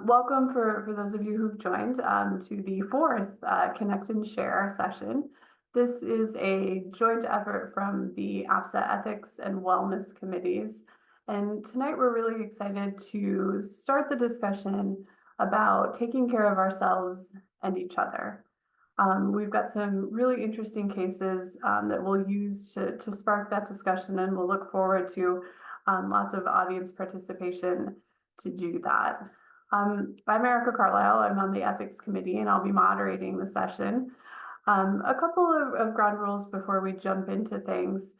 Welcome for those of you who've joined to the fourth Connect and Share session. This is a joint effort from the APSA Ethics and Wellness Committees. And tonight we're really excited to start the discussion about taking care of ourselves and each other. We've got some really interesting cases that we'll use to spark that discussion, and we'll look forward to lots of audience participation to do that. I'm Erica Carlisle. I'm on the Ethics Committee, and I'll be moderating the session. A couple of ground rules before we jump into things.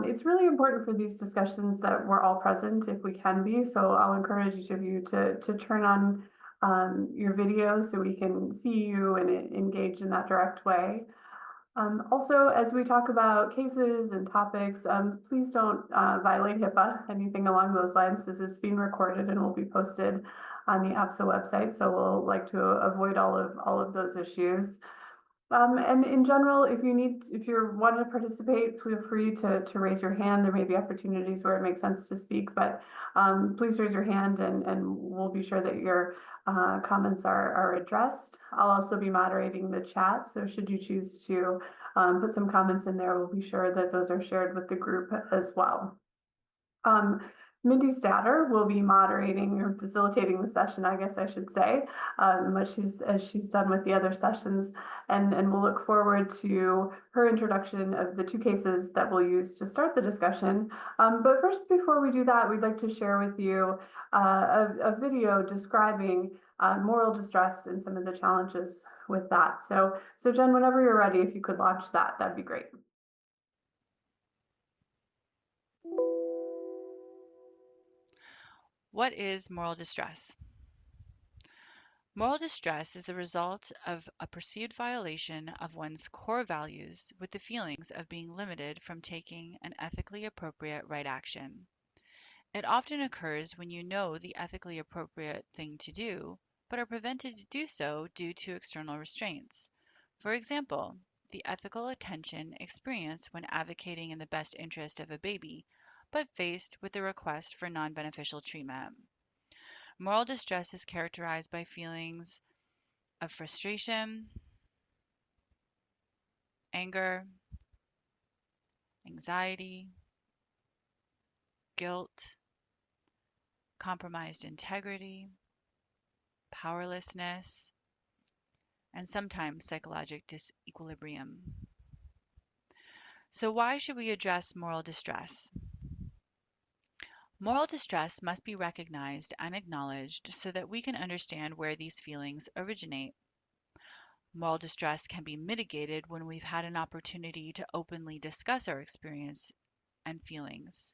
It's really important for these discussions that we're all present if we can be, so I'll encourage each of you to turn on your video so we can see you and engage in that direct way. Also, as we talk about cases and topics, please don't violate HIPAA, anything along those lines. This is being recorded and will be posted on the APSA website, so we'll like to avoid all of those issues. And in general, if you're wanting to participate, feel free to raise your hand. There may be opportunities where it makes sense to speak, but please raise your hand and we'll be sure that your comments are addressed. I'll also be moderating the chat, so should you choose to put some comments in there, we'll be sure that those are shared with the group as well. Mindy Statter will be moderating or facilitating the session, I guess I should say, as she's done with the other sessions, and we'll look forward to her introduction of the two cases that we'll use to start the discussion. But first, before we do that, we'd like to share with you a video describing moral distress and some of the challenges with that. So Jen, whenever you're ready, if you could launch that, that'd be great. What is moral distress? Moral distress is the result of a perceived violation of one's core values with the feelings of being limited from taking an ethically appropriate right action. It often occurs when you know the ethically appropriate thing to do, but are prevented to do so due to external restraints. For example, the ethical attention experienced when advocating in the best interest of a baby, but faced with the request for non-beneficial treatment. Moral distress is characterized by feelings of frustration, anger, anxiety, guilt, compromised integrity, powerlessness, and sometimes psychological disequilibrium. So, why should we address moral distress? Moral distress must be recognized and acknowledged so that we can understand where these feelings originate. Moral distress can be mitigated when we've had an opportunity to openly discuss our experience and feelings.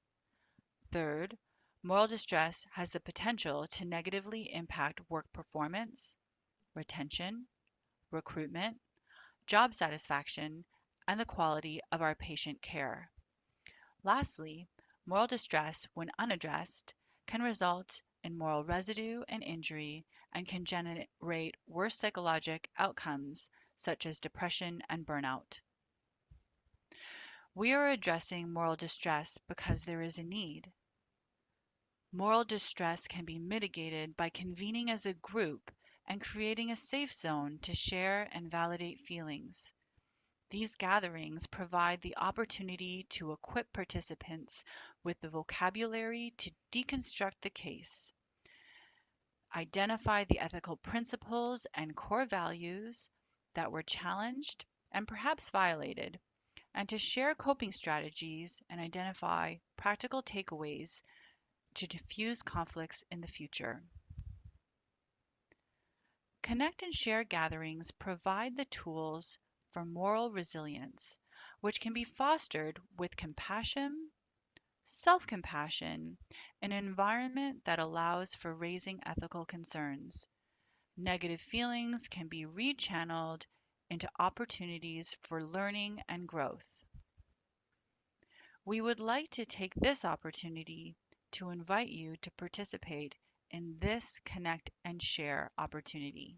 Third, moral distress has the potential to negatively impact work performance, retention, recruitment, job satisfaction, and the quality of our patient care. Lastly, moral distress, when unaddressed, can result in moral residue and injury and can generate worse psychologic outcomes such as depression and burnout. We are addressing moral distress because there is a need. Moral distress can be mitigated by convening as a group and creating a safe zone to share and validate feelings. These gatherings provide the opportunity to equip participants with the vocabulary to deconstruct the case, identify the ethical principles and core values that were challenged and perhaps violated, and to share coping strategies and identify practical takeaways to diffuse conflicts in the future. Connect and share gatherings provide the tools for moral resilience, which can be fostered with compassion, self-compassion, an environment that allows for raising ethical concerns. Negative feelings can be rechanneled into opportunities for learning and growth. We would like to take this opportunity to invite you to participate in this Connect and Share opportunity.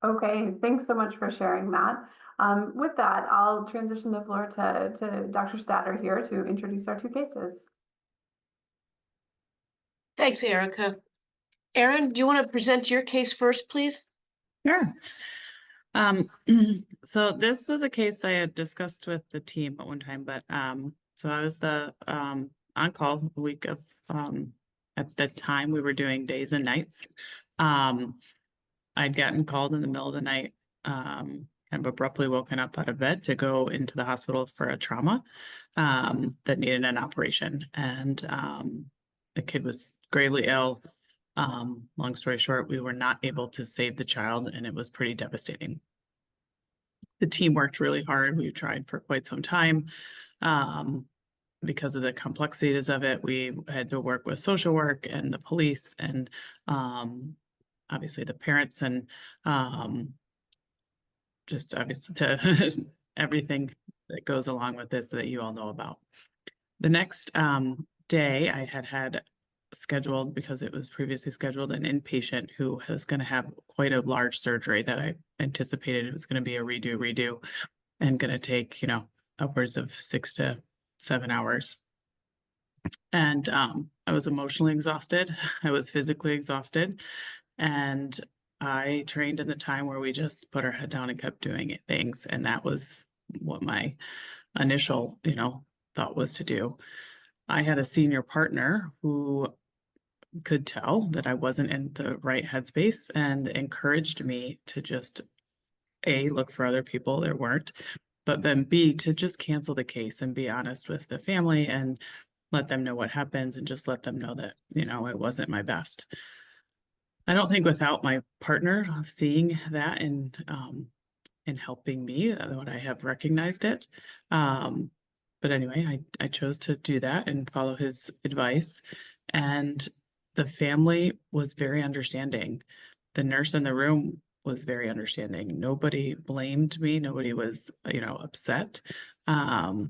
Okay, thanks so much for sharing that. With that, I'll transition the floor to Dr. Statter here to introduce our two cases. Thanks, Erica. Erin, do you want to present your case first, please? Sure. Um, so this was a case I had discussed with the team at one time, but so I was the on call week of at the time we were doing days and nights. I'd gotten called in the middle of the night, kind of abruptly woken up out of bed to go into the hospital for a trauma that needed an operation, and the kid was gravely ill. Long story short, we were not able to save the child, and it was pretty devastating. The team worked really hard. We tried for quite some time. Because of the complexities of it, we had to work with social work and the police and obviously the parents and just obviously to everything that goes along with this that you all know about. The next day I had scheduled, because it was previously scheduled, an inpatient who was going to have quite a large surgery that I anticipated it was going to be a redo and going to take, upwards of 6 to 7 hours. And I was emotionally exhausted. I was physically exhausted. And I trained in the time where we just put our head down and kept doing things. And that was what my initial, thought was to do. I had a senior partner who could tell that I wasn't in the right headspace and encouraged me to just A, look for other people. There weren't, but then B, to just cancel the case and be honest with the family and let them know what happens and just let them know that, it wasn't my best. I don't think without my partner seeing that and helping me, would I have recognized it. But anyway, I chose to do that and follow his advice. And the family was very understanding. The nurse in the room was very understanding. Nobody blamed me. Nobody was, upset. And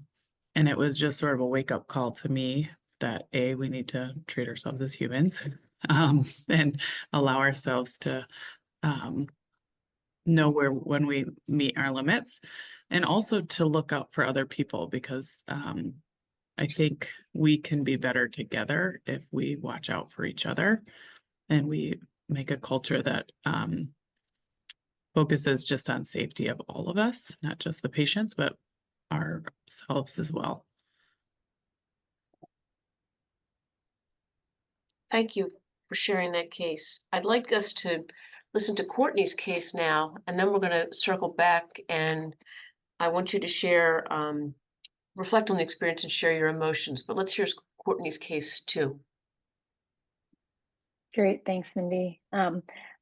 it was just sort of a wake-up call to me that A, we need to treat ourselves as humans, and allow ourselves to know when we meet our limits, and also to look out for other people, because I think we can be better together if we watch out for each other and we make a culture that focuses just on safety of all of us, not just the patients, but ourselves as well. Thank you for sharing that case. I'd like us to listen to Courtney's case now, and then we're going to circle back, and I want you to share, reflect on the experience and share your emotions. But let's hear Courtney's case too. Great, thanks, Mindy.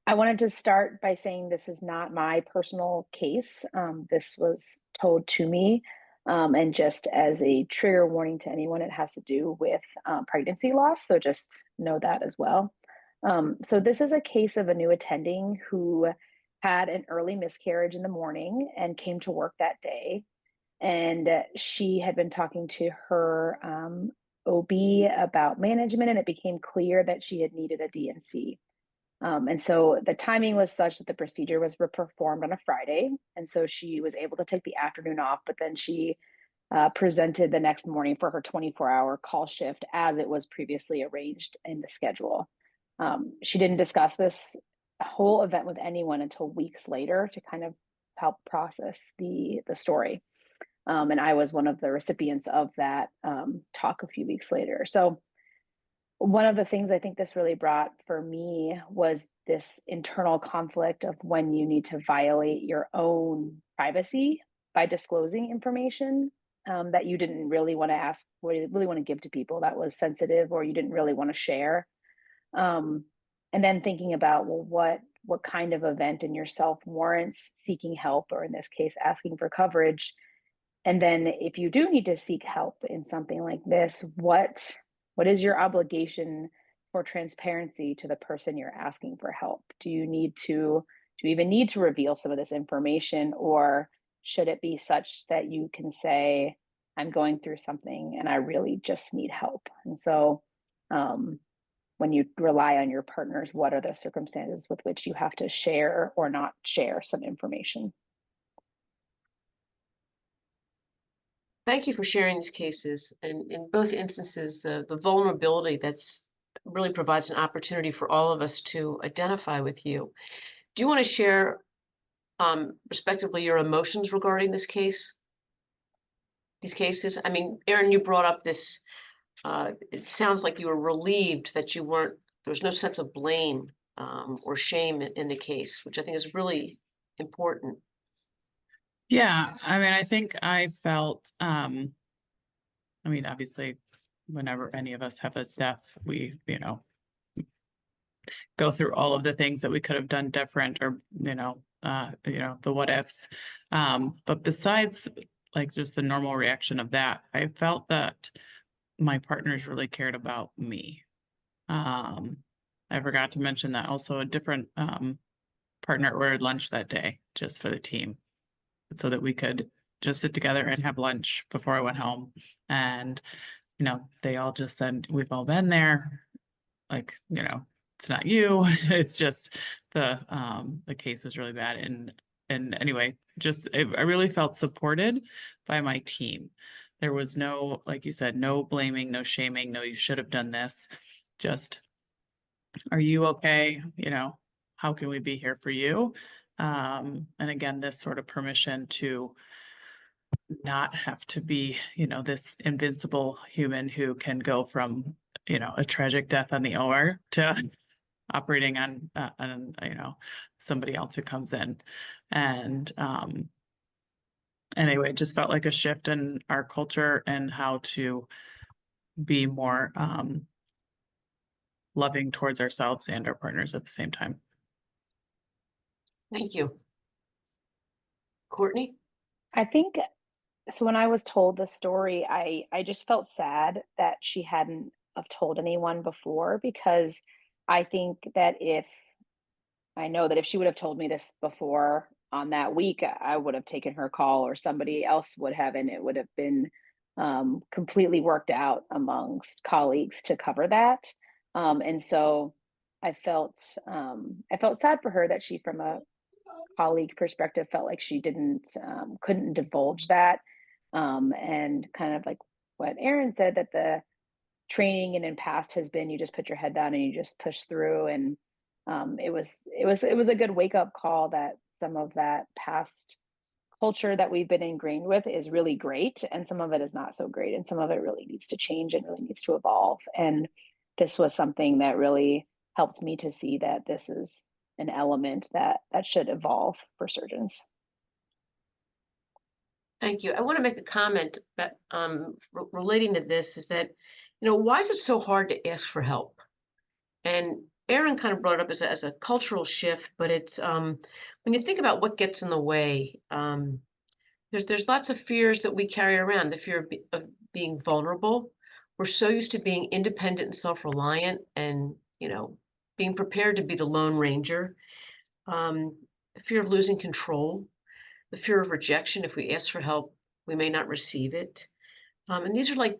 I wanted to start by saying this is not my personal case. This was told to me, and just as a trigger warning to anyone, it has to do with pregnancy loss. So just know that as well. So this is a case of a new attending who had an early miscarriage in the morning and came to work that day. And she had been talking to her OB about management, and it became clear that she had needed a DNC. And so the timing was such that the procedure was performed on a Friday. And so she was able to take the afternoon off, but then she presented the next morning for her 24-hour call shift as it was previously arranged in the schedule. She didn't discuss this whole event with anyone until weeks later to kind of help process the story. And I was one of the recipients of that talk a few weeks later. So one of the things I think this really brought for me was this internal conflict of when you need to violate your own privacy by disclosing information that you didn't really want to ask, or you really want to give to people that was sensitive, or you didn't really want to share. And then thinking about, well, what kind of event in yourself warrants seeking help, or in this case, asking for coverage. And then if you do need to seek help in something like this, what is your obligation for transparency to the person you're asking for help? Do you even need to reveal some of this information, or should it be such that you can say, I'm going through something and I really just need help? And so when you rely on your partners, what are the circumstances with which you have to share or not share some information? Thank you for sharing these cases. And in both instances, the vulnerability that's really provides an opportunity for all of us to identify with you. Do you want to share, respectively, your emotions regarding this case? These cases? I mean, Erin, you brought up this, it sounds like you were relieved that you weren't, there was no sense of blame or shame in the case, which I think is really important. Yeah, I mean, I think I felt, I mean, obviously, whenever any of us have a death, we, go through all of the things that we could have done different or, the what ifs. But besides like just the normal reaction of that, I felt that my partners really cared about me. I forgot to mention that also a different partner ordered lunch that day just for the team so that we could just sit together and have lunch before I went home. And, they all just said, we've all been there. Like, it's not you. It's just the case is really bad. And anyway, I really felt supported by my team. There was no, like you said, no blaming, no shaming, no, you should have done this. Just, are you okay? How can we be here for you? And again, this sort of permission to not have to be, this invincible human who can go from, a tragic death on the OR to operating on somebody else who comes in. And anyway, it just felt like a shift in our culture and how to be more loving towards ourselves and our partners at the same time. Thank you. Courtney? I think so. When I was told the story, I just felt sad that she hadn't have told anyone before, because I think that I know that if she would have told me this before on that week, I would have taken her call or somebody else would have, and it would have been completely worked out amongst colleagues to cover that. And so I felt sad for her that she, from a colleague perspective, felt like she couldn't divulge that. And kind of like what Erin said, that the training and in past has been, you just put your head down and you just push through. And it was a good wake up call that some of that past culture that we've been ingrained with is really great, and some of it is not so great, and some of it really needs to change and really needs to evolve. And this was something that really helped me to see that this is an element that should evolve for surgeons. Thank you. I want to make a comment that relating to this is that, why is it so hard to ask for help? And Erin kind of brought it up as a cultural shift, but it's when you think about what gets in the way, there's lots of fears that we carry around. The fear of being vulnerable. We're so used to being independent and self-reliant, and being prepared to be the Lone Ranger. The fear of losing control, the fear of rejection. If we ask for help, we may not receive it. And these are like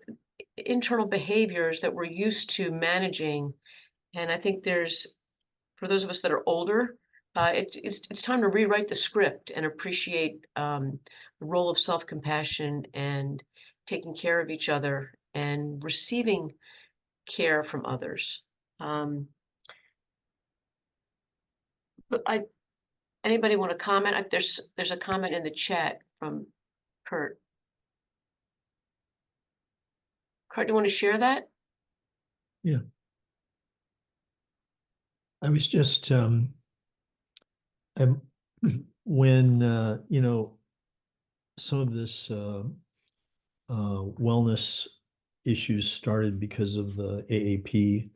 internal behaviors that we're used to managing. And I think for those of us that are older, it's time to rewrite the script and appreciate the role of self-compassion and taking care of each other and receiving care from others. But anybody want to comment? There's a comment in the chat from Kurt. Kurt, do you want to share that? Yeah. I was just when some of this wellness issues started because of the AAP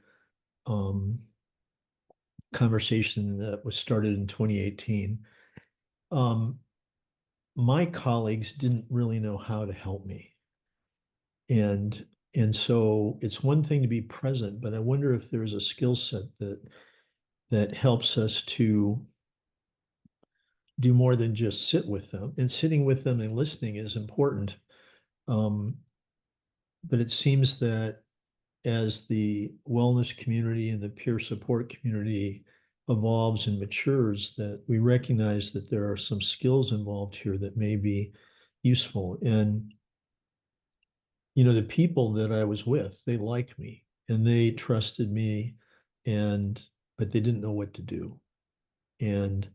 conversation that was started in 2018. My colleagues didn't really know how to help me. And so it's one thing to be present, but I wonder if there's a skill set that helps us to do more than just sit with them. And sitting with them and listening is important. But it seems that as the wellness community and the peer support community evolves and matures, that we recognize that there are some skills involved here that may be useful. And, you know, the people that I was with, they liked me and they trusted me, but they didn't know what to do. And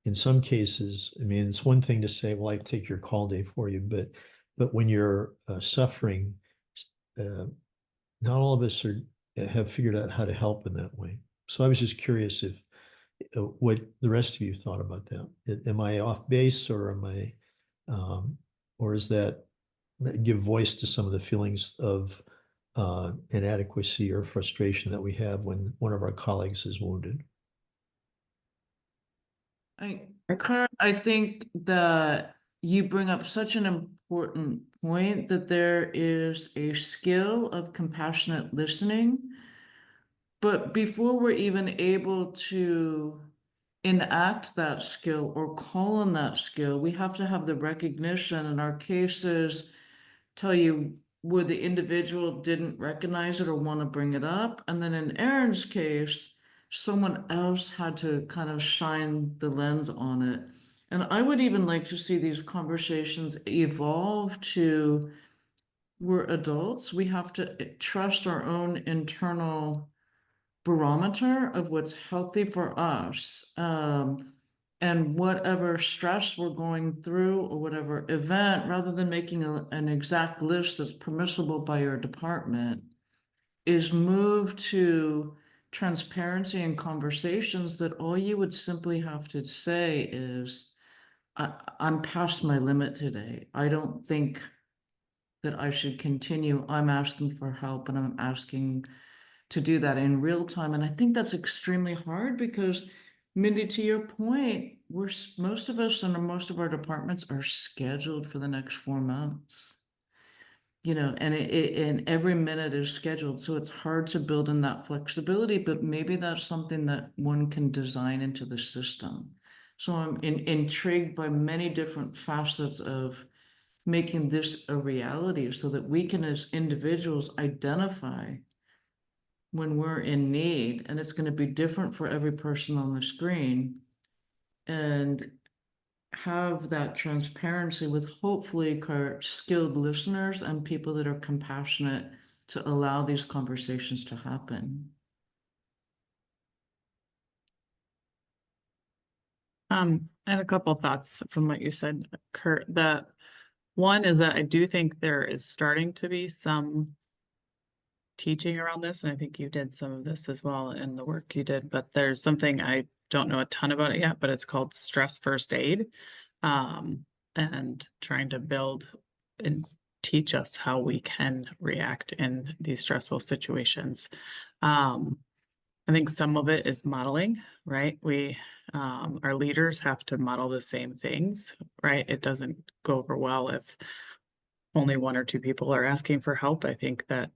in some cases, I mean, it's one thing to say, well, I take your call day for you, but when you're suffering, not all of us have figured out how to help in that way. So I was just curious if what the rest of you thought about that. Am I off base, or or is that give voice to some of the feelings of inadequacy or frustration that we have when one of our colleagues is wounded? I think that you bring up such an important point, that there is a skill of compassionate listening. But before we're even able to enact that skill or call on that skill, we have to have the recognition. In our cases, tell you where the individual didn't recognize it or want to bring it up. And then in Erin's case, someone else had to kind of shine the lens on it. And I would even like to see these conversations evolve to, we're adults, we have to trust our own internal barometer of what's healthy for us. And whatever stress we're going through or whatever event, rather than making an exact list that's permissible by your department, is moved to transparency and conversations that all you would simply have to say is, I'm past my limit today. I don't think that I should continue. I'm asking for help, and I'm asking to do that in real time. And I think that's extremely hard because, Mindy, to your point, most of us and most of our departments are scheduled for the next 4 months. You know, and and every minute is scheduled, so it's hard to build in that flexibility. But maybe that's something that one can design into the system. So I'm intrigued by many different facets of making this a reality, so that we can, as individuals, identify when we're in need, and it's going to be different for every person on the screen, and have that transparency with hopefully skilled listeners and people that are compassionate to allow these conversations to happen. I had a couple of thoughts from what you said, Kurt. The one is that I do think there is starting to be some teaching around this, and I think you did some of this as well in the work you did, but there's something, I don't know a ton about it yet, but it's called stress first aid, and trying to build and teach us how we can react in these stressful situations. I think some of it is modeling, right? Our leaders have to model the same things, right? It doesn't go over well if only 1 or 2 people are asking for help. I think that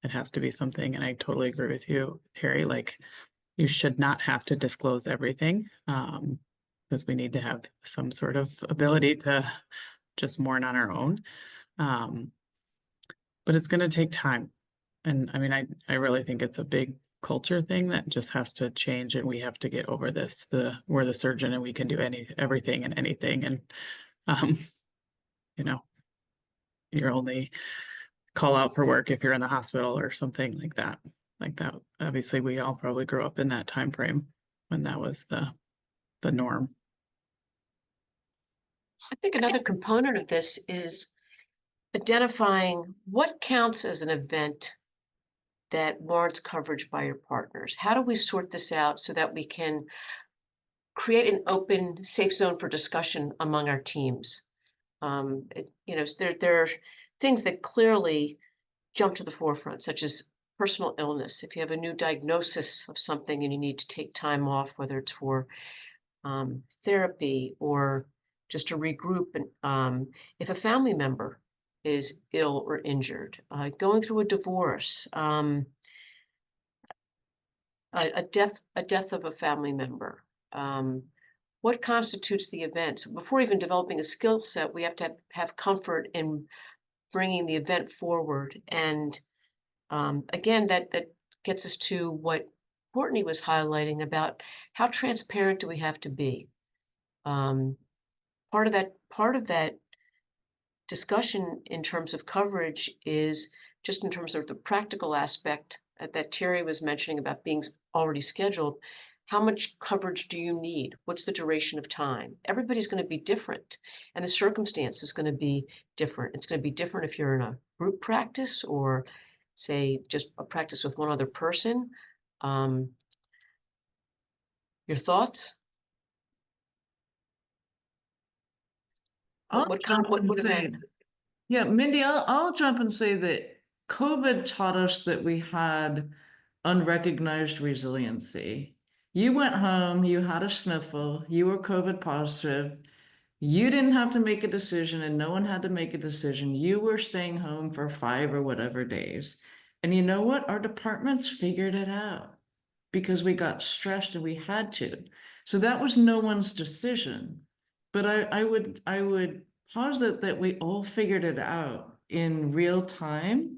it has to be something, and I totally agree with you, Terry, like you should not have to disclose everything, because we need to have some sort of ability to just mourn on our own. But it's going to take time. And I mean, I really think it's a big culture thing that just has to change, and we have to get over this. We're the surgeon and we can do everything and anything. And you know, you're only call out for work if you're in the hospital or something like that. Obviously, we all probably grew up in that time frame when that was the norm. I think another component of this is identifying what counts as an event that warrants coverage by your partners. How do we sort this out so that we can create an open, safe zone for discussion among our teams? There are things that clearly jump to the forefront, such as personal illness. If you have a new diagnosis of something and you need to take time off, whether it's for therapy or just to regroup, and if a family member is ill or injured, going through a divorce, a death of a family member. What constitutes the event? So before even developing a skill set, we have to have comfort in bringing the event forward and Again, that gets us to what Courtney was highlighting about how transparent do we have to be. Part of that discussion in terms of coverage is just in terms of the practical aspect that Terry was mentioning about being already scheduled. How much coverage do you need? What's the duration of time? Everybody's going to be different, and the circumstance is going to be different. It's going to be different if you're in a group practice or, say, just a practice with one other person. Your thoughts? I'll What jump and what say, event? yeah, Mindy, I'll jump and say that COVID taught us that we had unrecognized resiliency. You went home, you had a sniffle, you were COVID positive. You didn't have to make a decision and no one had to make a decision. You were staying home for 5 or whatever days. And you know what? Our departments figured it out because we got stressed and we had to. So that was no one's decision. But I would posit that we all figured it out in real time,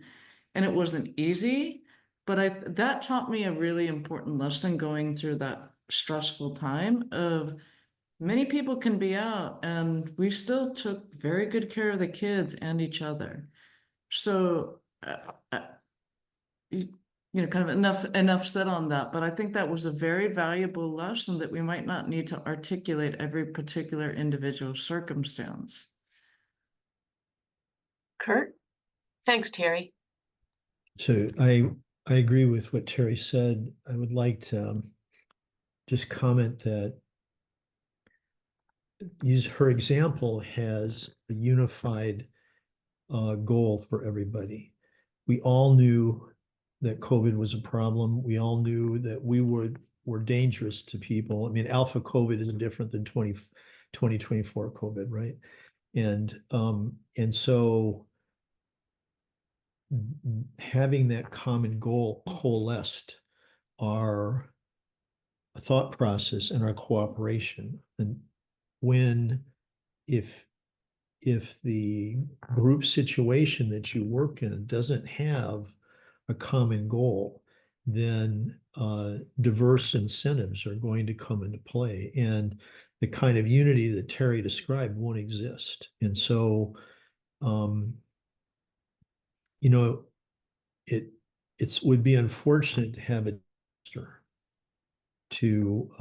and it wasn't easy. But that taught me a really important lesson going through that stressful time of many people can be out, and we still took very good care of the kids and each other. So, you know, kind of enough said on that, but I think that was a very valuable lesson that we might not need to articulate every particular individual circumstance. Kurt? Thanks, Terry. So I agree with what Terry said. I would like to just comment that her example has a unified goal for everybody. We all knew that COVID was a problem. We all knew that we were dangerous to people. I mean, alpha COVID is different than 2024 COVID, right? And so having that common goal coalesced our thought process and our cooperation. And if the group situation that you work in doesn't have a common goal, then diverse incentives are going to come into play, and the kind of unity that Terry described won't exist. And so, you know, it would be unfortunate to have a to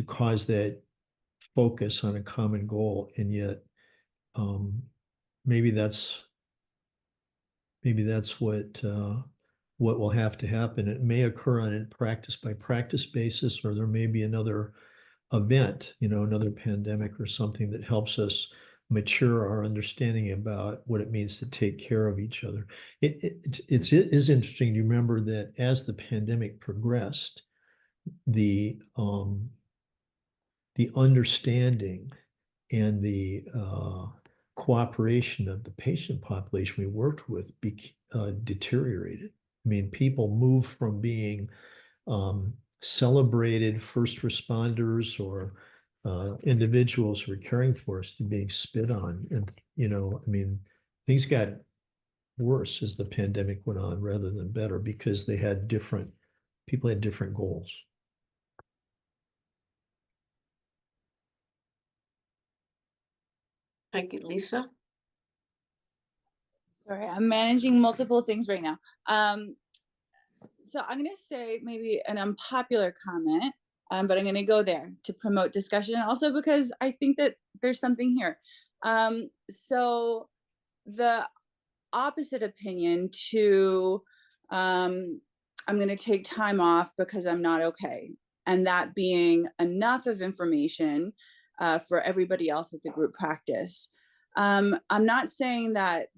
cause that focus on a common goal, and yet maybe that's what will have to happen. It may occur on a practice by practice basis, or there may be another event, you know, another pandemic or something that helps us mature our understanding about what it means to take care of each other. It is interesting to remember that as the pandemic progressed, the understanding and the cooperation of the patient population we worked with deteriorated. I mean, people moved from being celebrated first responders or individuals who were caring for us to being spit on. And, you know, I mean, things got worse as the pandemic went on rather than better because people had different goals. Thank you, Lisa. Sorry, I'm managing multiple things right now. So I'm going to say maybe an unpopular comment, but I'm going to go there to promote discussion, and also because I think that there's something here. So the opposite opinion to I'm going to take time off because I'm not okay, and that being enough of information for everybody else at the group practice. I'm not saying that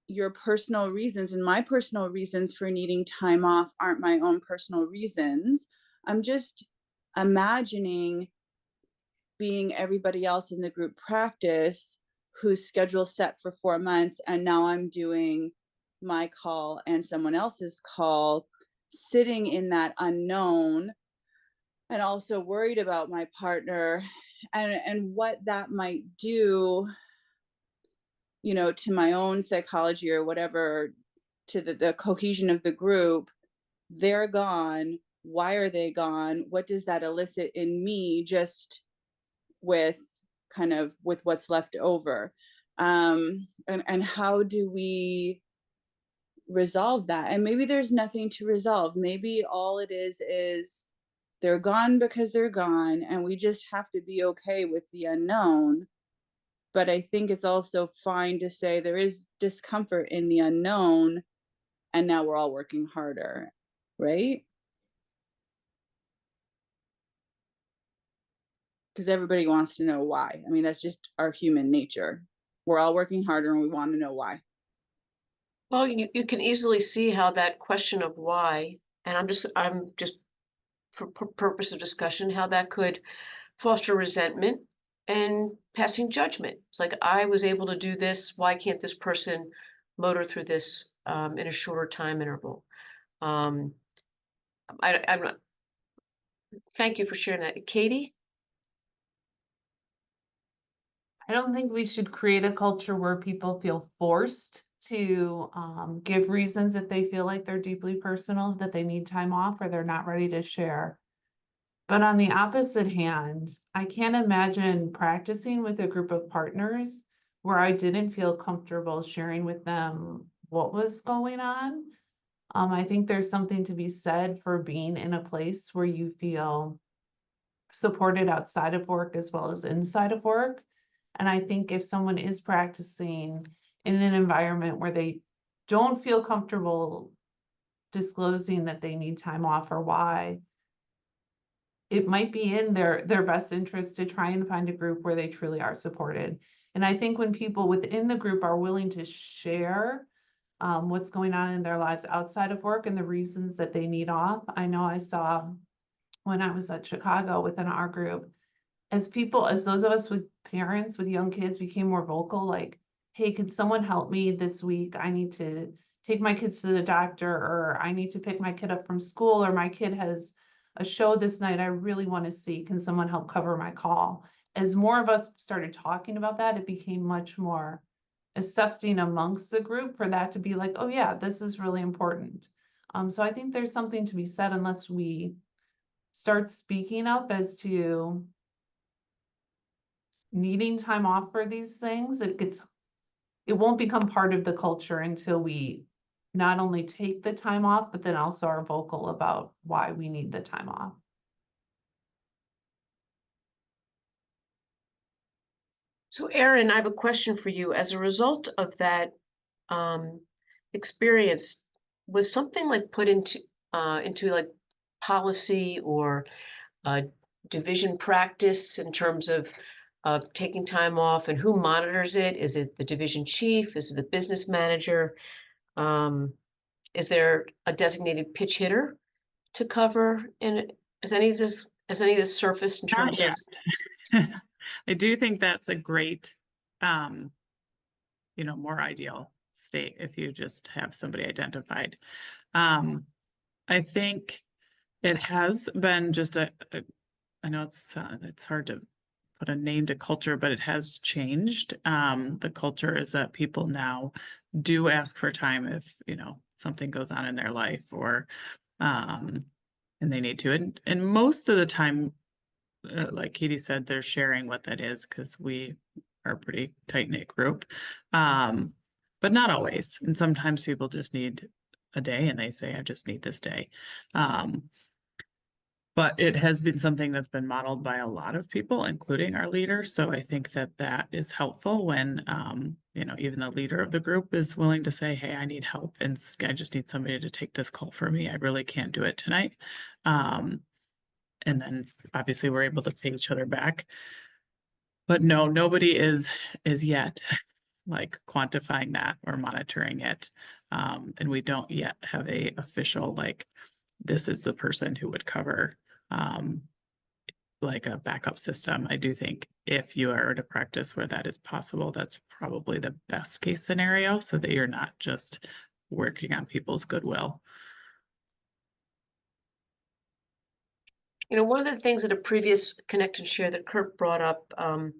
your personal reasons and my personal reasons for needing time off aren't my own personal reasons. I'm just imagining being everybody else in the group practice whose schedule set for 4 months, and now I'm doing my call and someone else's call, sitting in that unknown, and also worried about my partner and what that might do, you know, to my own psychology or whatever, to the cohesion of the group, they're gone. Why are they gone? What does that elicit in me, just with with what's left over? And how do we resolve that? And maybe there's nothing to resolve. Maybe all it is they're gone because they're gone, and we just have to be okay with the unknown. But I think it's also fine to say there is discomfort in the unknown, and now we're all working harder, right? Because everybody wants to know why. I mean, that's just our human nature. We're all working harder and we want to know why. Well, you can easily see how that question of why, and I'm just for purpose of discussion, how that could foster resentment and passing judgment. It's like, I was able to do this, why can't this person motor through this in a shorter time interval? I'm not. Thank you for sharing that. Katie? I don't think we should create a culture where people feel forced to give reasons if they feel like they're deeply personal, that they need time off or they're not ready to share. But on the opposite hand, I can't imagine practicing with a group of partners where I didn't feel comfortable sharing with them what was going on. I think there's something to be said for being in a place where you feel supported outside of work as well as inside of work. And I think if someone is practicing in an environment where they don't feel comfortable disclosing that they need time off or why, it might be in their best interest to try and find a group where they truly are supported. And I think when people within the group are willing to share what's going on in their lives outside of work and the reasons that they need off. I know I saw when I was at Chicago within our group, as those of us with parents with young kids became more vocal, like, hey, can someone help me this week? I need to take my kids to the doctor, or I need to pick my kid up from school, or my kid has a show this night I really want to see. Can someone help cover my call? As more of us started talking about that, it became much more accepting amongst the group for that to be like, oh yeah, this is really important. So I think there's something to be said, unless we start speaking up as to needing time off for these things, it won't become part of the culture until we not only take the time off, but then also are vocal about why we need the time off. So Erin, I have a question for you. As a result of that experience, was something like put into like policy or division practice in terms of taking time off, and who monitors it? Is it the division chief? Is it the business manager? Is there a designated pitch hitter to cover? And has any of this surfaced in Not terms of? yet. I do think that's a great, more ideal state if you just have somebody identified. I think it has been just I know it's hard to put a name to culture, but it has changed. The culture is that people now do ask for time if, something goes on in their life, or, and they need to. And most of the time, like Katie said, they're sharing what that is, because we are a pretty tight-knit group. But not always. And sometimes people just need a day and they say, I just need this day. But it has been something that's been modeled by a lot of people, including our leader. So I think that is helpful when, even the leader of the group is willing to say, hey, I need help and I just need somebody to take this call for me. I really can't do it tonight. And then obviously we're able to pay each other back. But no, nobody is yet like quantifying that or monitoring it. And we don't yet have a official, like, this is the person who would cover like a backup system. I do think if you are at a practice where that is possible, that's probably the best case scenario, so that you're not just working on people's goodwill. One of the things at a previous Connect and Share that Kurt brought up, one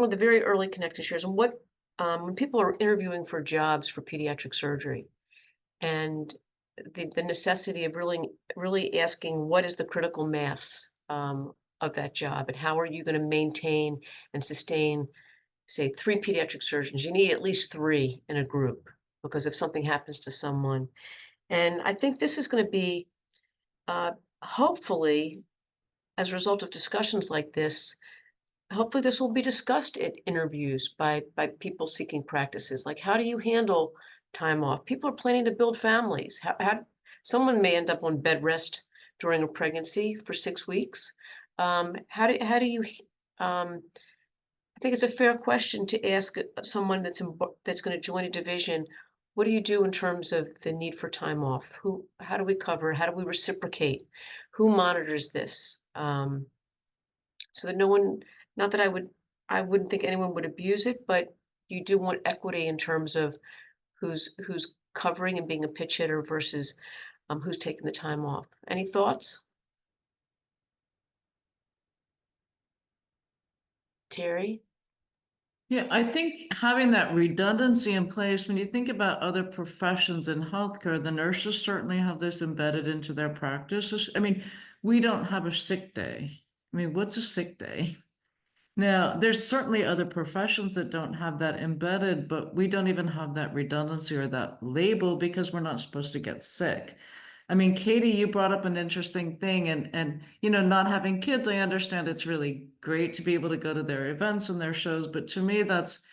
of the very early Connect and Shares, and what when people are interviewing for jobs for pediatric surgery, and the necessity of really asking what is the critical mass of that job, and how are you going to maintain and sustain, say, 3 pediatric surgeons? You need at least 3 in a group, because if something happens to someone, and I think this is going to be hopefully, as a result of discussions like this, hopefully this will be discussed at interviews by people seeking practices. Like, how do you handle time off? People are planning to build families. Someone may end up on bed rest during a pregnancy for 6 weeks. How do you I think it's a fair question to ask someone that's going to join a division. What do you do in terms of the need for time off? How do we cover? How do we reciprocate? Who monitors this? So that no one, not that I wouldn't think anyone would abuse it, but you do want equity in terms of who's covering and being a pitch hitter versus who's taking the time off. Any thoughts? Terry? Yeah, I think having that redundancy in place, when you think about other professions in healthcare, the nurses certainly have this embedded into their practice. I mean, we don't have a sick day. I mean, what's a sick day? Now, there's certainly other professions that don't have that embedded, but we don't even have that redundancy or that label because we're not supposed to get sick. I mean, Katie, you brought up an interesting thing, and you know, not having kids, I understand it's really great to be able to go to their events and their shows, but to me, that's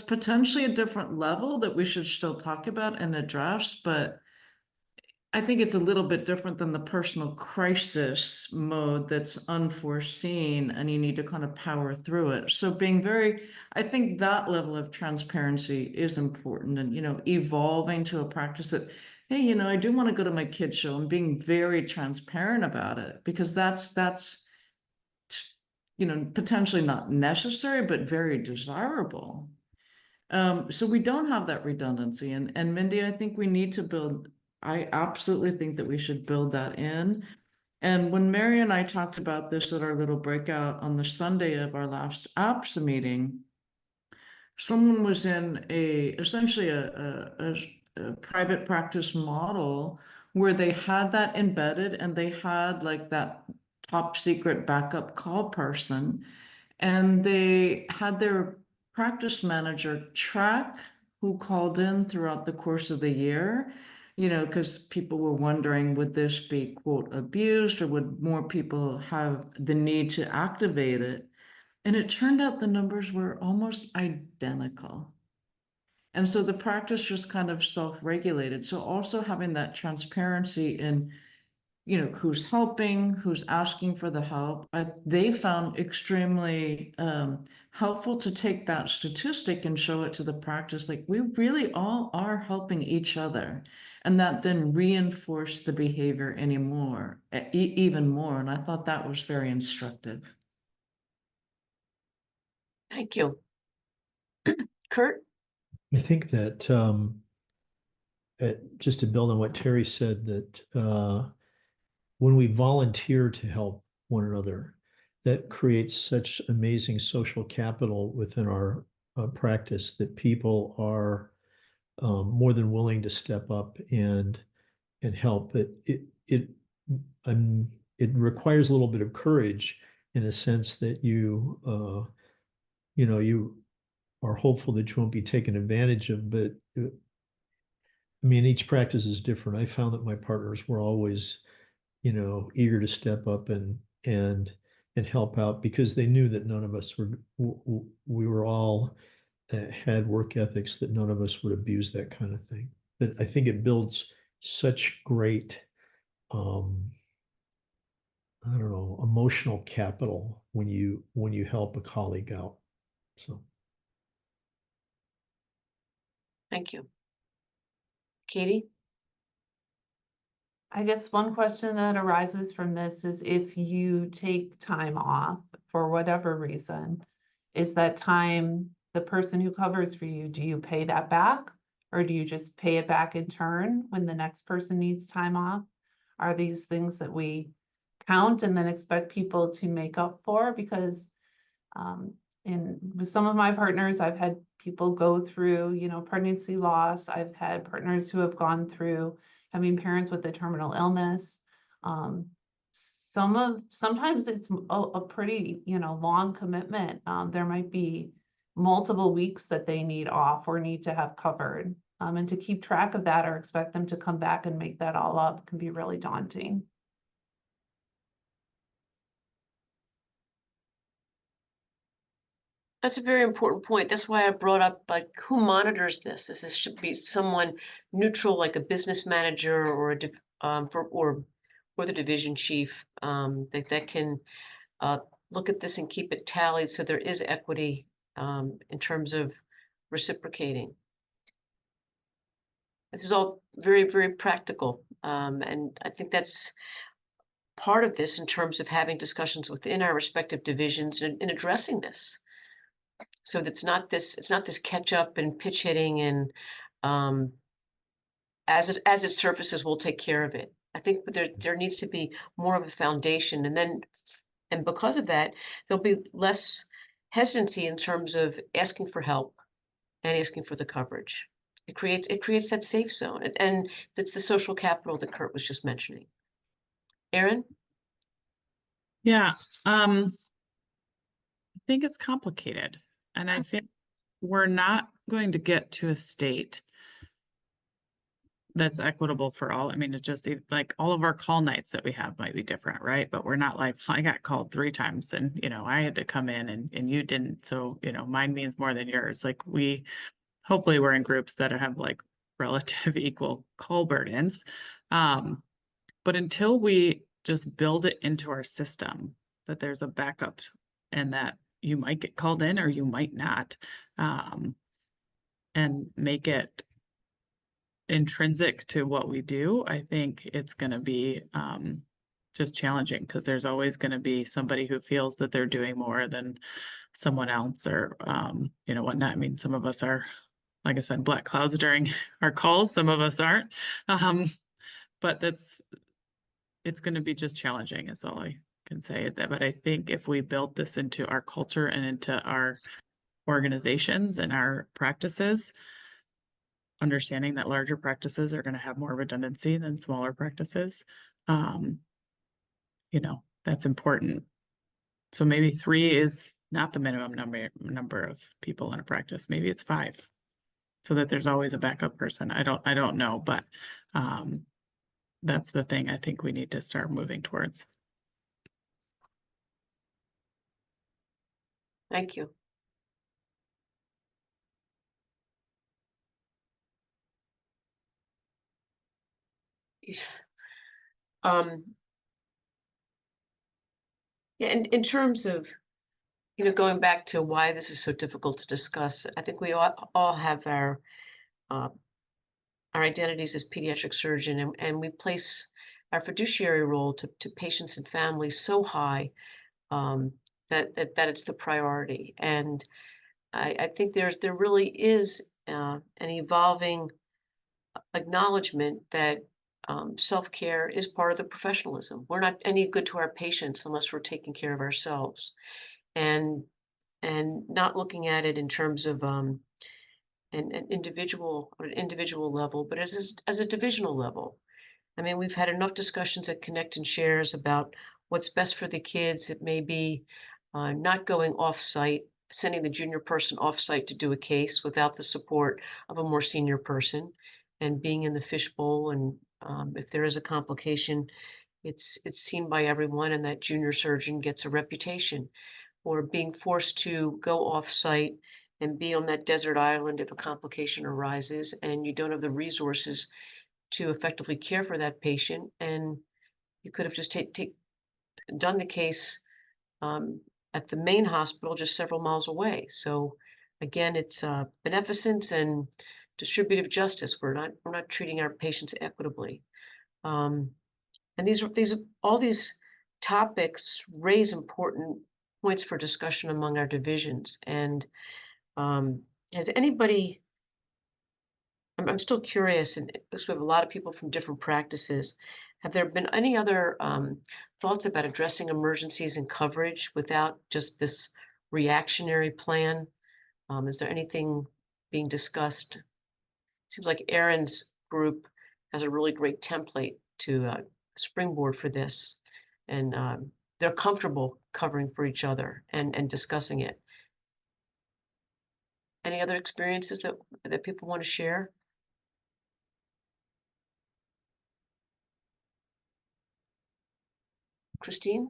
potentially a different level that we should still talk about and address. But I think it's a little bit different than the personal crisis mode that's unforeseen and you need to kind of power through it. So I think that level of transparency is important, and, you know, evolving to a practice that, hey, you know, I do want to go to my kid's show, and being very transparent about it, because that's, you know, potentially not necessary, but very desirable. So we don't have that redundancy, and Mindy, I think we need to build. I absolutely think that we should build that in. And when Mary and I talked about this at our little breakout on the Sunday of our last APSA meeting, someone was in essentially a private practice model where they had that embedded, and they had like that top secret backup call person, and they had their practice manager track who called in throughout the course of the year, you know, because people were wondering, would this be, quote, abused, or would more people have the need to activate it? And it turned out the numbers were almost identical. And so the practice just kind of self-regulated. So also having that transparency in, you know, who's helping, who's asking for the help, they found extremely helpful to take that statistic and show it to the practice. Like, we really all are helping each other, and that then reinforced the behavior anymore, even more. And I thought that was very instructive. Thank you. Kurt? I think that just to build on what Terry said, that when we volunteer to help one another, that creates such amazing social capital within our practice that people are more than willing to step up and help. It requires a little bit of courage, in a sense that you are hopeful that you won't be taken advantage of. But I mean, each practice is different. I found that my partners were always, you know, eager to step up and help out, because they knew that none of us we were all had work ethics, that none of us would abuse that kind of thing. But I think it builds such great, I don't know, emotional capital when you help a colleague out. So. Thank you. Katie? I guess one question that arises from this is, if you take time off for whatever reason, is that time, the person who covers for you, do you pay that back? Or do you just pay it back in turn when the next person needs time off? Are these things that we count and then expect people to make up for? Because with some of my partners, I've had people go through, you know, pregnancy loss. I've had partners who have gone through having parents with a terminal illness. Sometimes it's a pretty, you know, long commitment. There might be multiple weeks that they need off or need to have covered. And to keep track of that or expect them to come back and make that all up can be really daunting. That's a very important point. That's why I brought up, like, who monitors this? This should be someone neutral, like a business manager or or the division chief, that can look at this and keep it tallied so there is equity in terms of reciprocating. This is all very, very practical, and I think that's part of this in terms of having discussions within our respective divisions and addressing this. So that's not it's not this catch up and pitch hitting and as it surfaces, we'll take care of it. I think there needs to be more of a foundation, and because of that, there'll be less hesitancy in terms of asking for help and asking for the coverage. It creates that safe zone, and that's the social capital that Kurt was just mentioning. Erin? Yeah, I think it's complicated, and I think we're not going to get to a state that's equitable for all. I mean, it's just like all of our call nights that we have might be different, right? But we're not like, I got called 3 times and, you know, I had to come in and you didn't. So, you know, mine means more than yours. Like hopefully we're in groups that have like relative equal call burdens. But until we just build it into our system, that there's a backup and that you might get called in or you might not, and make it intrinsic to what we do, I think it's going to be just challenging because there's always going to be somebody who feels that they're doing more than someone else or, you know, whatnot. I mean, some of us are, like I said, black clouds during our calls. Some of us aren't. But it's going to be just challenging is all I can say. But I think if we build this into our culture and into our organizations and our practices, understanding that larger practices are going to have more redundancy than smaller practices, you know, that's important. So maybe 3 is not the minimum number of people in a practice. Maybe it's 5, so that there's always a backup person. I don't know, but that's the thing I think we need to start moving towards. Thank you. Yeah, and in terms of, you know, going back to why this is so difficult to discuss, I think we all have our identities as pediatric surgeon, and we place our fiduciary role to patients and families so high that it's the priority. And I think there really is an evolving acknowledgement that self-care is part of the professionalism. We're not any good to our patients unless we're taking care of ourselves, and not looking at it in terms of an individual level, but as a divisional level. I mean, we've had enough discussions at Connect and Shares about what's best for the kids. It may be not going off-site, sending the junior person off-site to do a case without the support of a more senior person, and being in the fishbowl. And if there is a complication, it's seen by everyone, and that junior surgeon gets a reputation. Or being forced to go off-site and be on that desert island if a complication arises and you don't have the resources to effectively care for that patient, and you could have just done the case at the main hospital just several miles away. So again, it's beneficence and distributive justice. We're not treating our patients equitably, and all these topics raise important points for discussion among our divisions. And has anybody, I'm still curious, and because we have a lot of people from different practices, have there been any other thoughts about addressing emergencies and coverage without just this reactionary plan? Is there anything being discussed? Seems like Erin's group has a really great template to springboard for this. And they're comfortable covering for each other and discussing it. Any other experiences that people want to share? Christine?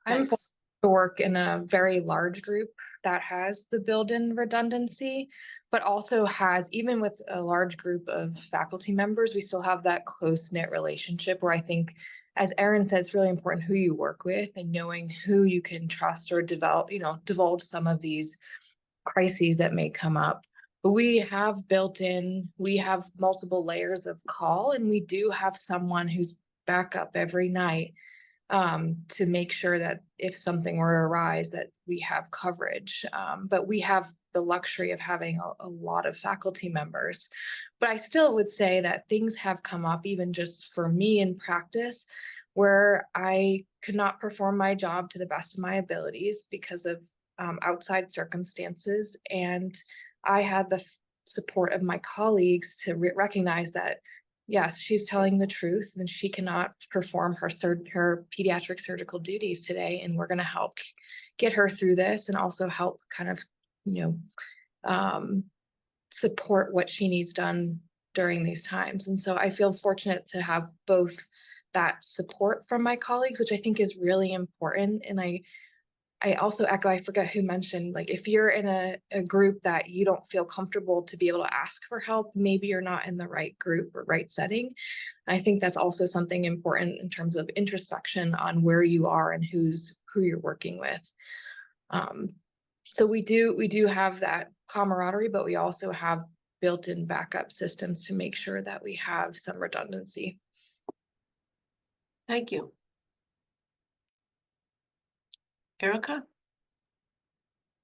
I'm Thanks. to work in a very large group that has the built-in redundancy, but also has, even with a large group of faculty members, we still have that close-knit relationship where I think, as Erin said, it's really important who you work with and knowing who you can trust or divulge some of these crises that may come up. But we have multiple layers of call, and we do have someone who's back up every night to make sure that if something were to arise, that we have coverage. But we have the luxury of having a lot of faculty members. But I still would say that things have come up, even just for me in practice, where I could not perform my job to the best of my abilities because of outside circumstances. And I had the support of my colleagues to recognize that yes, she's telling the truth and she cannot perform her pediatric surgical duties today. And we're going to help get her through this and also help kind of, support what she needs done during these times. And so I feel fortunate to have both that support from my colleagues, which I think is really important. And I also echo, I forget who mentioned, like, if you're in a group that you don't feel comfortable to be able to ask for help, maybe you're not in the right group or right setting. I think that's also something important in terms of introspection on where you are and who you're working with. So we do have that camaraderie, but we also have built-in backup systems to make sure that we have some redundancy. Thank you. Erica?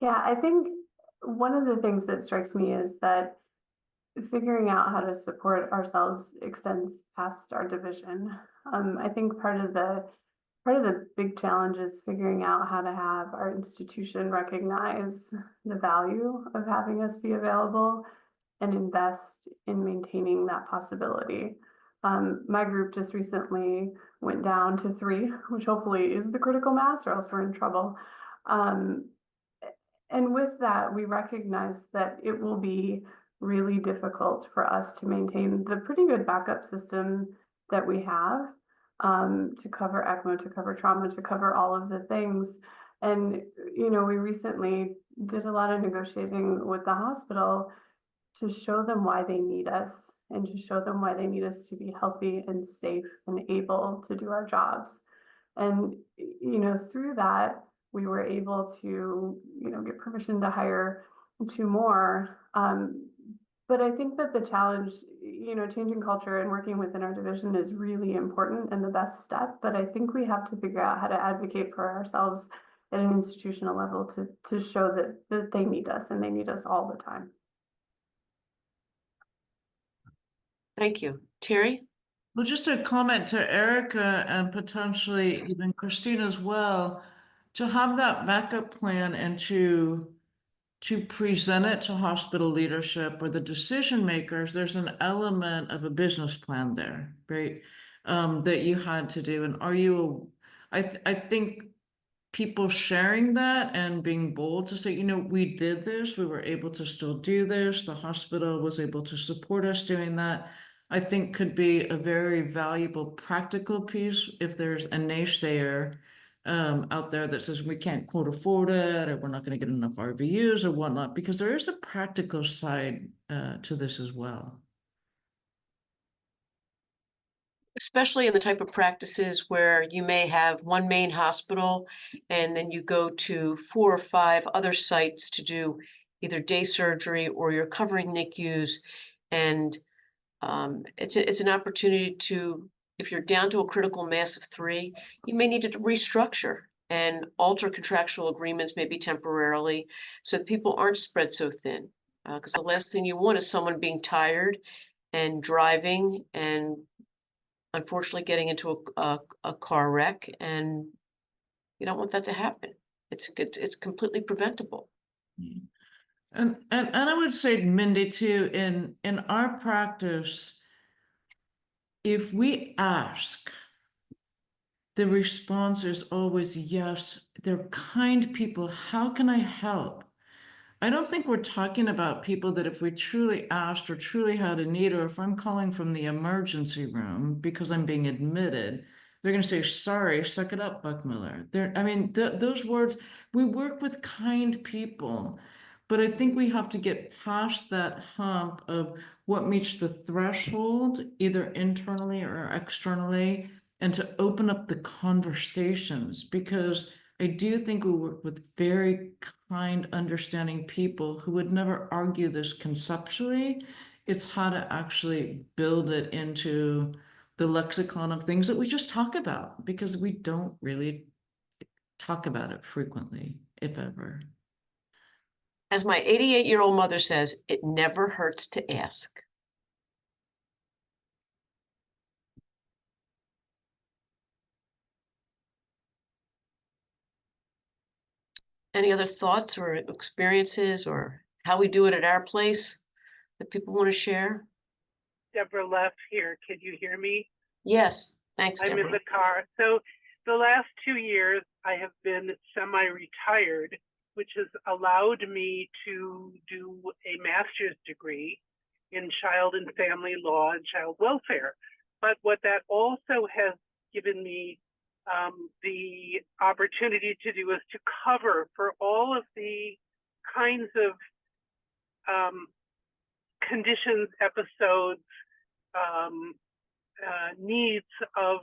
Yeah, I think one of the things that strikes me is that figuring out how to support ourselves extends past our division. I think part of the big challenge is figuring out how to have our institution recognize the value of having us be available and invest in maintaining that possibility. My group just recently went down to 3, which hopefully is the critical mass, or else we're in trouble. And with that, we recognize that it will be really difficult for us to maintain the pretty good backup system that we have, to cover ECMO, to cover trauma, to cover all of the things. And, we recently did a lot of negotiating with the hospital to show them why they need us and to show them why they need us to be healthy and safe and able to do our jobs. And, through that, we were able to, get permission to hire 2 more. But I think that the challenge, changing culture and working within our division is really important and the best step. But I think we have to figure out how to advocate for ourselves at an institutional level to show that they need us and they need us all the time. Thank you. Terry? Well, just a comment to Erica and potentially even Christine as well, to have that backup plan and to present it to hospital leadership or the decision makers. There's an element of a business plan there, right? That you had to do. And I think people sharing that and being bold to say, we did this, we were able to still do this, the hospital was able to support us doing that, I think could be a very valuable practical piece if there's a naysayer out there that says we can't quote afford it, or we're not going to get enough RVUs or whatnot, because there is a practical side to this as well. Especially in the type of practices where you may have one main hospital and then you go to 4 or 5 other sites to do either day surgery, or you're covering NICUs. And it's an opportunity to, if you're down to a critical mass of 3, you may need to restructure and alter contractual agreements maybe temporarily so that people aren't spread so thin. Because the last thing you want is someone being tired and driving and unfortunately getting into a car wreck, and you don't want that to happen. It's completely preventable. And I would say, Mindy, too, in our practice, if we ask, the response is always yes. They're kind people. How can I help? I don't think we're talking about people that if we truly asked or truly had a need, or if I'm calling from the emergency room because I'm being admitted, they're going to say, sorry, suck it up, Buckmiller. I mean, those words, we work with kind people, but I think we have to get past that hump of what meets the threshold, either internally or externally, and to open up the conversations, because I do think we work with very kind, understanding people who would never argue this conceptually. It's how to actually build it into the lexicon of things that we just talk about, because we don't really talk about it frequently, if ever. As my 88-year-old mother says, it never hurts to ask. Any other thoughts or experiences or how we do it at our place that people want to share? Deborah Leff here. Can you hear me? Yes, thanks, I'm Deborah. in the car. So the last 2 years, I have been semi-retired, which has allowed me to do a master's degree in child and family law and child welfare. But what that also has given me the opportunity to do is to cover for all of the kinds of conditions, episodes, needs of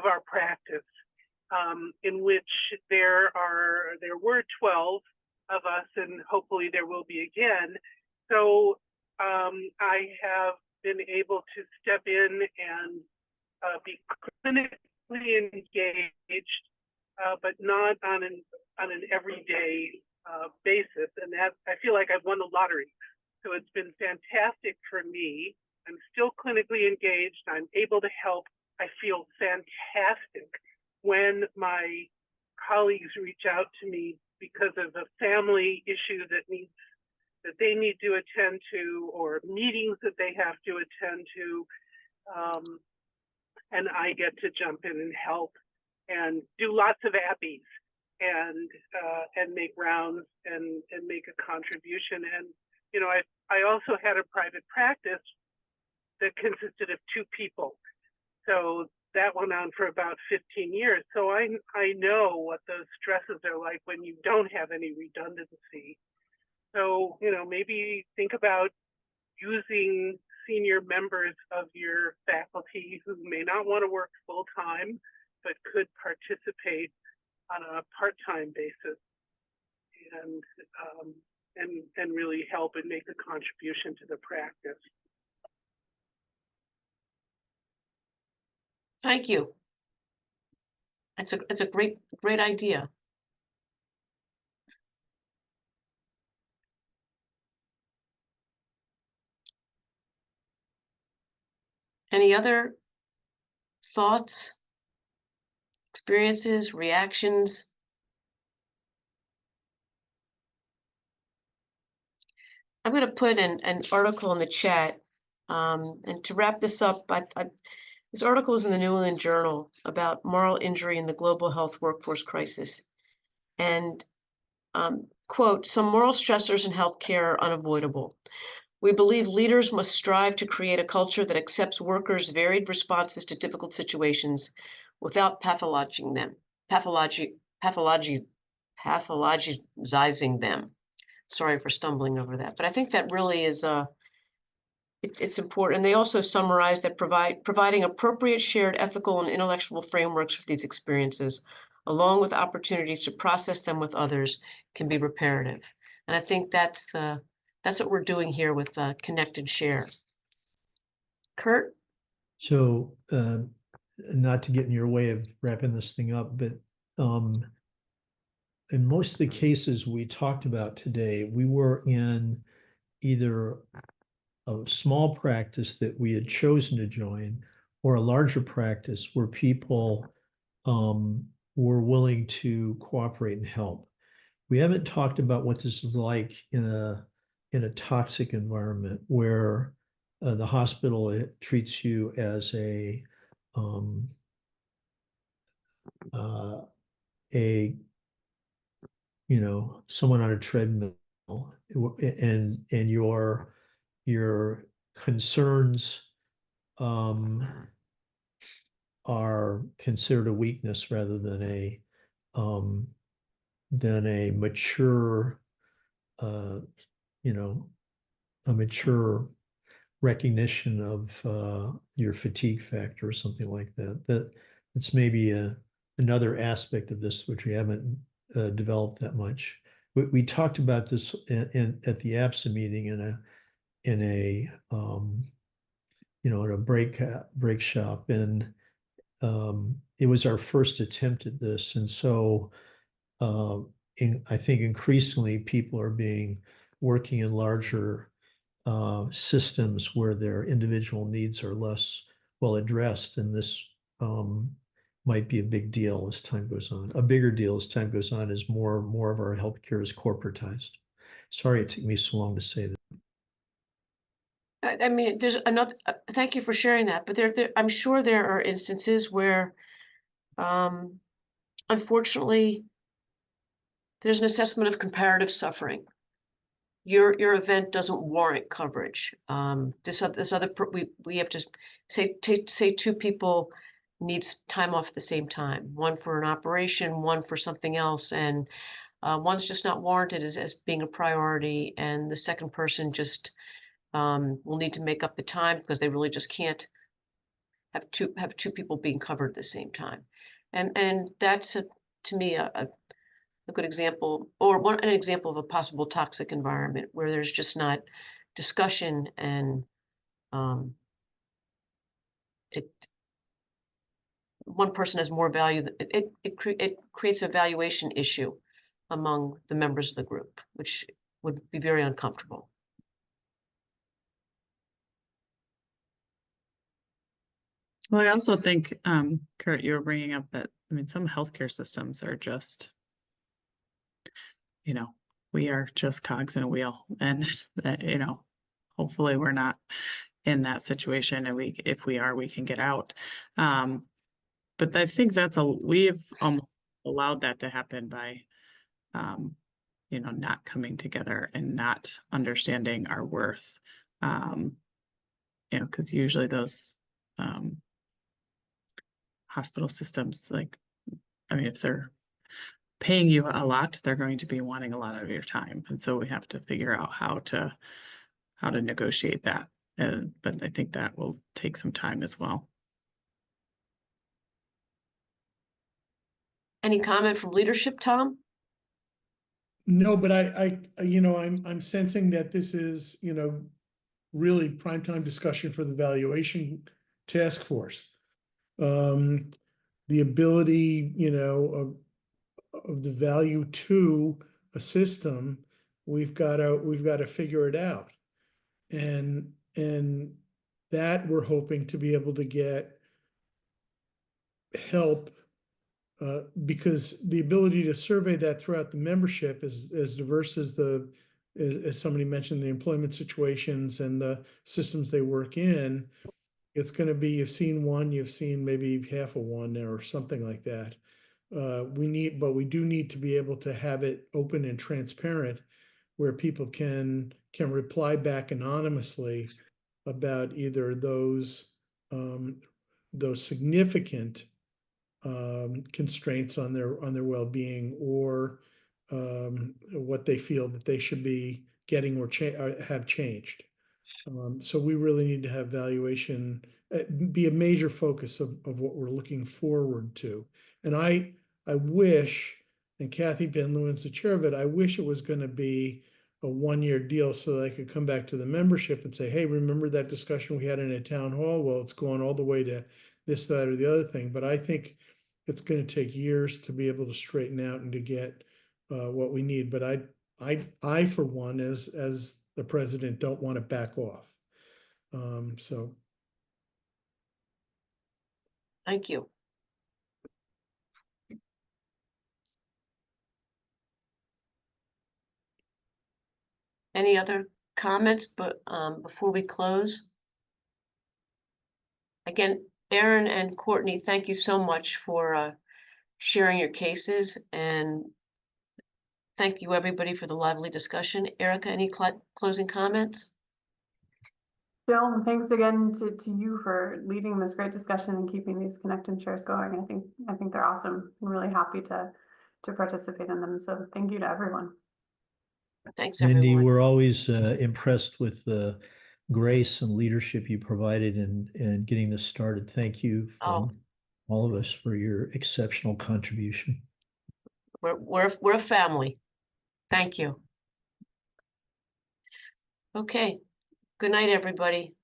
our practice, in which there were 12 of us, and hopefully there will be again. So I have been able to step in and be clinically engaged, but not on an everyday basis, and that I feel like I've won the lottery. So it's been fantastic for me. I'm still clinically engaged. I'm able to help. I feel fantastic when my colleagues reach out to me because of a family issue that they need to attend to, or meetings that they have to attend to, and I get to jump in and help and do lots of appies and make rounds and make a contribution. And you know, I also had a private practice that consisted of 2 people. So that went on for about 15 years. So I know what those stresses are like when you don't have any redundancy. So, you know, maybe think about using senior members of your faculty who may not want to work full time, but could participate on a part-time basis and really help and make a contribution to the practice. Thank you. It's a great idea. Any other thoughts, experiences, reactions? I'm going to put an article in the chat, and to wrap this up, this article is in the New England Journal about moral injury in the global health workforce crisis. And quote, some moral stressors in healthcare are unavoidable. We believe leaders must strive to create a culture that accepts workers' varied responses to difficult situations without pathologizing them. Sorry for stumbling over that, but I think that really is it's important. And they also summarize that providing appropriate shared ethical and intellectual frameworks for these experiences, along with opportunities to process them with others, can be reparative. And I think that's what we're doing here with Connect and Share. Kurt? So not to get in your way of wrapping this thing up, but in most of the cases we talked about today, we were in either a small practice that we had chosen to join or a larger practice where people were willing to cooperate and help. We haven't talked about what this is like in a toxic environment where the hospital treats you as a someone on a treadmill, and your concerns are considered a weakness rather than a mature a mature recognition of your fatigue factor or something like that. That's maybe another aspect of this which we haven't developed that much. We talked about this at the APSA meeting in a break shop, and it was our first attempt at this, and so I think increasingly people are working in larger systems where their individual needs are less well addressed, and this might be a big deal as time goes on. A bigger deal as time goes on as more of our healthcare is corporatized. Sorry it took me so long to say that. I mean, there's another, thank you for sharing that, but I'm sure there are instances where, unfortunately, there's an assessment of comparative suffering. Your event doesn't warrant coverage. We have to say two people needs time off at the same time, one for an operation, one for something else, and one's just not warranted as being a priority, and the second person just will need to make up the time because they really just can't have two people being covered at the same time, and that's to me a good example, or an example of a possible toxic environment where there's just not discussion, and one person has more value. It creates a valuation issue among the members of the group, which would be very uncomfortable. Well, I also think, Kurt, you were bringing up that, I mean, some healthcare systems are just, we are just cogs in a wheel, and that, hopefully we're not in that situation, and if we are, we can get out. But I think we've allowed that to happen by, not coming together and not understanding our worth. Because usually those hospital systems, if they're paying you a lot, they're going to be wanting a lot of your time, and so we have to figure out how to negotiate that. But I think that will take some time as well. Any comment from leadership, Tom? No, but I'm sensing that this is, really primetime discussion for the valuation task force. The ability, of the value to a system, we've got to figure it out. And that we're hoping to be able to get help, because the ability to survey that throughout the membership is as diverse as as somebody mentioned, the employment situations and the systems they work in. It's going to be, you've seen one, you've seen maybe half of one or something like that. But we do need to be able to have it open and transparent, where people can reply back anonymously about either those significant constraints on their well-being, or what they feel that they should be getting or have changed. So we really need to have valuation be a major focus of what we're looking forward to. And I wish, and Kathy Van Leeuwen's the chair of it, I wish it was going to be a 1-year deal so that I could come back to the membership and say, hey, remember that discussion we had in a town hall? Well, it's going all the way to this, that, or the other thing. But I think it's going to take years to be able to straighten out and to get what we need. But I for one, as the president, don't want to back off. So. Thank you. Any other comments, but before we close? Again, Erin and Courtney, thank you so much for sharing your cases, and thank you everybody for the lively discussion. Erica, any closing comments? Jill, thanks again to you for leading this great discussion and keeping these Connect and Shares going. I think they're awesome. I'm really happy to participate in them. So thank you to everyone. Thanks, Mindy, everyone. we're always impressed with the grace and leadership you provided in getting this started. Thank you from all of us for your exceptional contribution. We're a family. Thank you. Okay. Good night, everybody.